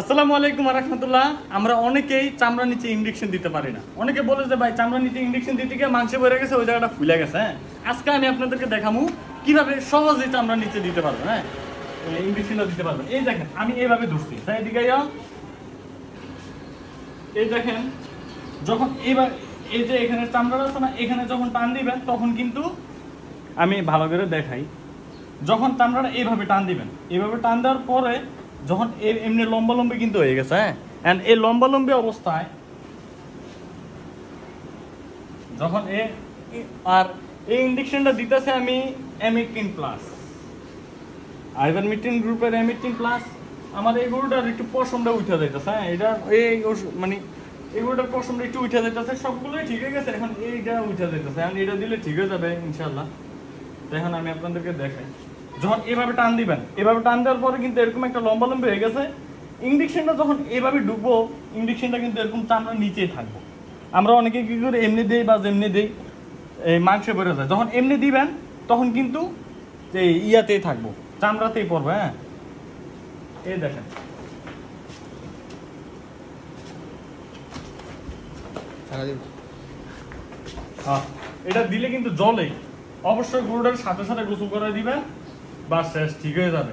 আসসালামু আলাইকুম ওয়া রাহমাতুল্লাহ। আমরা অনেকেই চামড়া নিচে ইনজেকশন দিতে পারি না। অনেকে বলে যে ভাই চামড়া নিচে ইনজেকশন দিতে গিয়ে মাংস বেড়ে গেছে, ওই জায়গাটা ফুলে গেছে। হ্যাঁ, আজকে আমি আপনাদেরকে দেখাবো কিভাবে সহজে চামড়া নিচে দিতে পারবেন। হ্যাঁ, ইনজেকশনটা দিতে পারবেন। এই দেখেন আমি এইভাবে ধরছি, তাই এদিকে এই দেখেন যখন এইবার এই যে এখানে চামড়া আছে না, এখানে যখন টান দিবেন তখন কিন্তু আমি ভালো করে দেখাই। যখন চামড়াটা এইভাবে টান দিবেন, এইভাবে টান দেওয়ার পরে যখন এমনি লম্বালম্বি কিন্তু হয়ে গেছে। হ্যাঁ, এন্ড এই লম্বালম্বি অবস্থায় যখন আর এই ইনজেকশনটা দিতেছে আমি M18 প্লাস, আইভারমেকটিন গ্রুপের M18 প্লাস। আমার এই গরুটার একটু পশমটা উঠে যাইতেছে। হ্যাঁ, এটা এই মানে এই গরুটার পশমটা একটু উঠে যাইতেছে, সবগুলোই ঠিক হয়ে গেছে। এখন এইটা উঠে যাইতেছে, এখন এটা দিলে ঠিক হয়ে যাবে ইনশাল্লাহ। এখন আমি আপনাদেরকে দেখাই, যখন এভাবে টান দিবেন, এভাবে টান দেওয়ার পরে কিন্তু এরকম একটা লম্বালম্বি হয়ে গেছে। ইনজেকশনটা যখন এভাবে ঢুকবো, ইনজেকশনটা কিন্তু এরকম চামড়ার নিচেই থাকবো। আমরা অনেকে কি করে এমনি দেই বা যেমনি দেই, এই মাংস বেরো যায়। যখন এমনি দিবেন তখন কিন্তু এই ইয়াতেই থাকবো, চামড়াতেই পড়বে। হ্যাঁ, এই দেখেন এটা দিলে কিন্তু জলে অবশ্যই গরুটার সাথে সাথে গোসল করে দিবেন, বা শেষ ঠিক হয়ে যাবে।